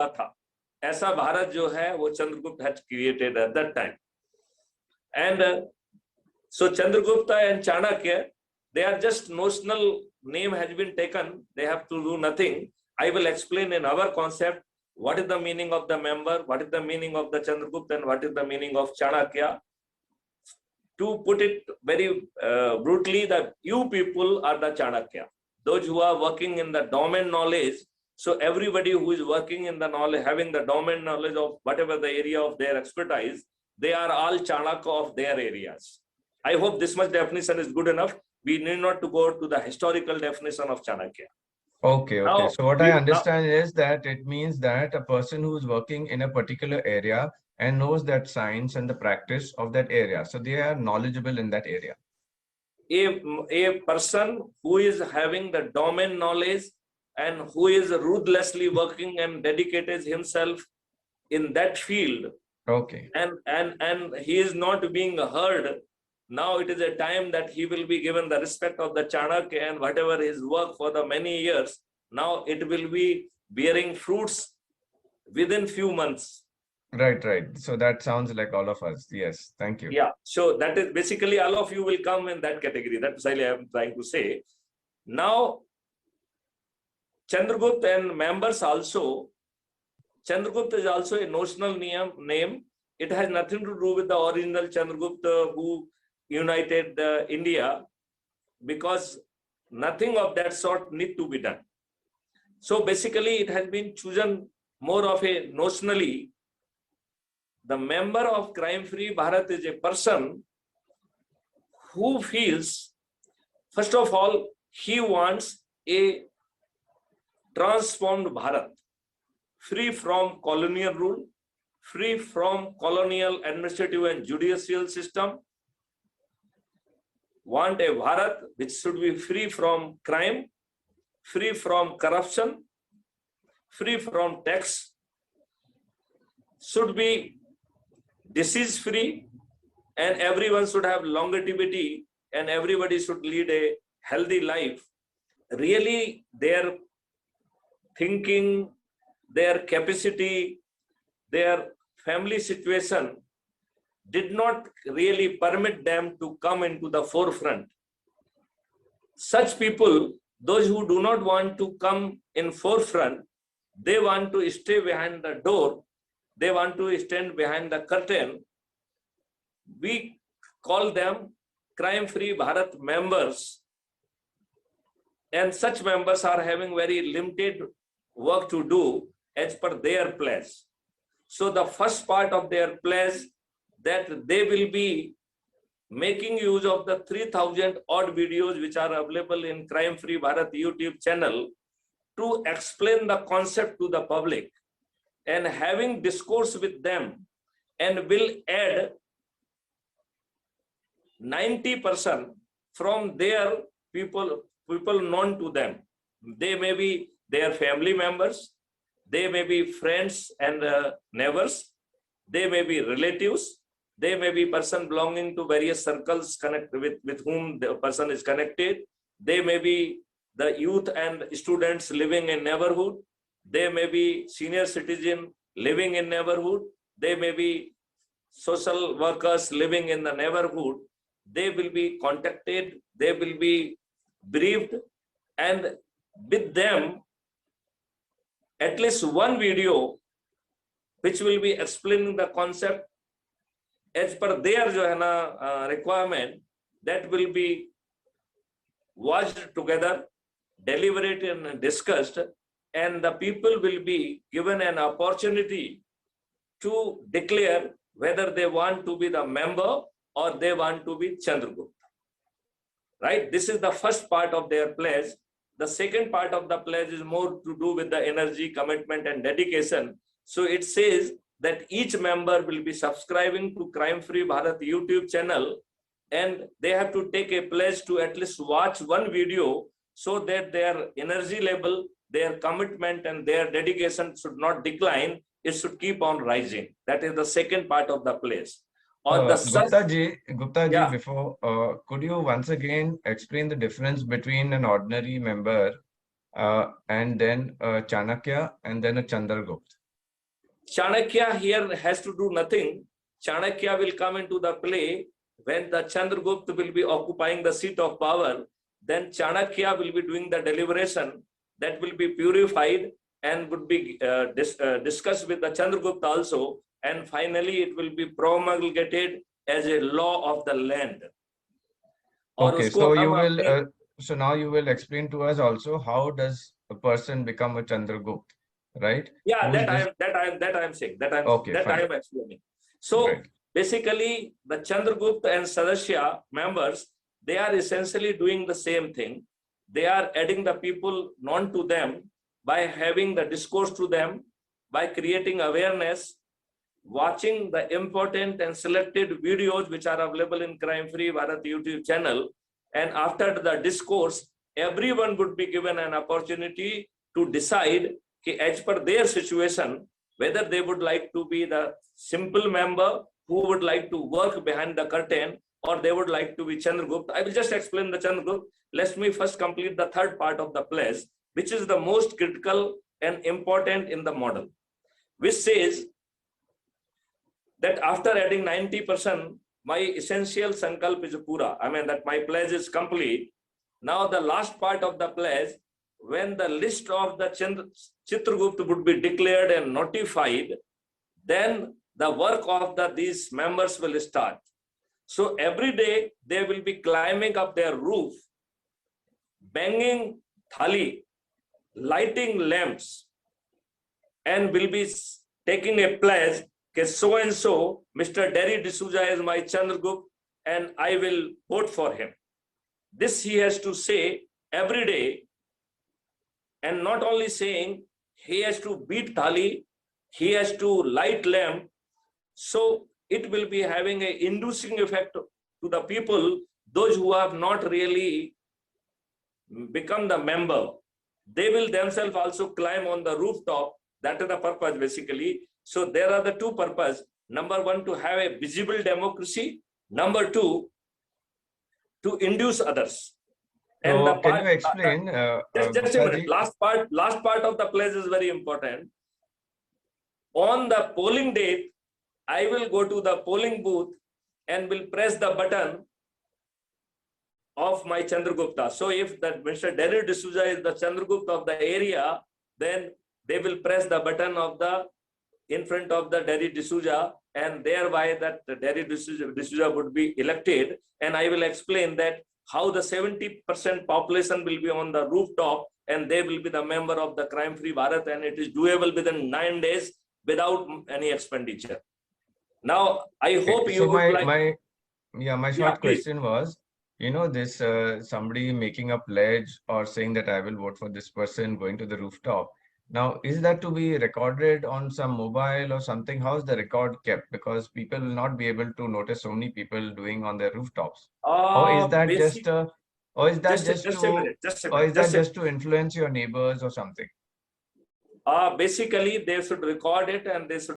था, ऐसा भारत जो है वो Chandragupta had created at that time. And so Chandragupta and Chanakya, they are just notional name has been taken. They have to do nothing. I will explain in our concept what is the meaning of the member, what is the meaning of the Chandragupta, and what is the meaning of Chanakya. To put it very brutally, that you people are the Chanakya, those who are working in the domain knowledge. So everybody who is working in the knowledge, having the domain knowledge of whatever the area of their expertise, they are all Chanakya of their areas. I hope this much definition is good enough. We need not to go to the historical definition of Chanakya. Okay, okay. Now, So what I understand is that it means that a person who is working in a particular area and knows that science and the practice of that area, so they are knowledgeable in that area. A person who is having the domain knowledge and who is ruthlessly working and dedicates himself in that field. Okay. And he is not being heard. Now it is a time that he will be given the respect of the Chanakya, and whatever his work for the many years, now it will be bearing fruits within few months. Right, right. So that sounds like all of us. Yes, thank you. Yeah, so that is basically all of you will come in that category. That's what I am trying to say. Now, Chandragupt and members also, Chandragupt is also a notional name. It has nothing to do with the original Chandragupta who united India, because nothing of that sort need to be done. So basically it has been chosen more of a notionally. The member of Crime Free Bharat is a person who feels, first of all, he wants a transformed Bharat, free from colonial rule, free from colonial administrative and judicial system, want a Bharat which should be free from crime, free from corruption, free from tax, should be disease free, and everyone should have longevity, and everybody should lead a healthy life. Really, their thinking, their capacity, their family situation did not really permit them to come into the forefront. Such people, those who do not want to come in forefront, they want to stay behind the door, they want to stand behind the curtain. We call them Crime Free Bharat members, and such members are having very limited work to do as per their pledge. So the first part of their pledge, that they will be making use of the 3,000 odd videos which are available in Crime Free Bharat YouTube channel to explain the concept to the public, and having discourse with them, and will add 90% from their people known to them. They may be their family members, they may be friends and neighbors, they may be relatives, they may be person belonging to various circles with whom the person is connected, they may be the youth and students living in neighborhood, they may be senior citizen living in neighborhood, they may be social workers living in the neighborhood. They will be contacted, they will be briefed, and with them at least one video which will be explaining the concept as per their requirement, that will be watched together, deliberated and discussed, and the people will be given an opportunity to declare whether they want to be the member or they want to be Chandragupt. Right? This is the first part of their pledge. The second part of the pledge is more to do with the energy, commitment, and dedication. So it says that each member will be subscribing to Crime Free Bharat YouTube channel, and they have to take a pledge to at least watch one video, so that their energy level, their commitment, and their dedication should not decline. It should keep on rising. That is the second part of the pledge. Gupta ji, yeah. before, could you once again explain the difference between an ordinary member and then a Chanakya and then a Chandragupt? Chanakya here has to do nothing. Chanakya will come into the play when the Chandragupt will be occupying the seat of power. Then Chanakya will be doing the deliberation that will be purified and would be discussed with the Chandragupt also. And finally, it will be promulgated as a law of the land. Okay, so you will, so now you will explain to us also how does a person become a Chandragupt, right? Yeah, Who is that I am saying, that I am explaining. So Right. basically, the Chandragupt and Sadasya members, they are essentially doing the same thing. They are adding the people known to them by having the discourse to them, by creating awareness, watching the important and selected videos which are available in Crime Free Bharat YouTube channel. And after the discourse, everyone would be given an opportunity to decide as per their situation, whether they would like to be the simple member who would like to work behind the curtain, or they would like to be Chandragupt. I will just explain the Chandragupt. Let me first complete the third part of the pledge, which is the most critical and important in the model, which says that after adding 90%, my essential sankalp is pura. I mean that my pledge is complete. Now the last part of the pledge, when the list of the Chitragupt would be declared and notified, then the work of these members will start. So every day they will be climbing up their roof, banging thali, lighting lamps, and will be taking a pledge that so and so, Mr. Derry D'Souza is my Chandragupt and I will vote for him. This he has to say every day, and not only saying, he has to beat thali, he has to light lamp. So it will be having an inducing effect to the people, those who have not really become the member. They will themselves also climb on the rooftop. That is the purpose basically. So there are the two purposes. Number one, to have a visible democracy. Number two, to induce others. And So the can you explain? just a minute. Last part of the pledge is very important. On the polling date, I will go to the polling booth and will press the button of my Chandragupta. So if that Mr. Derry D'Souza is the Chandragupt of the area, then they will press the button of the in front of the Derry D'Souza, and thereby that the Derry D'Souza would be elected. And I will explain that how the 70% population will be on the rooftop and they will be the member of the Crime Free Bharat, and it is doable within 9 days without any expenditure. Now, I hope you would like... My short question was, you know, this somebody making a pledge or saying that I will vote for this person, going to the rooftop. Now, is that to be recorded on some mobile or something? How is the record kept? Because people will not be able to notice so many people doing on their rooftops. Or is that just to influence your neighbors or something? Basically, they should record it and they should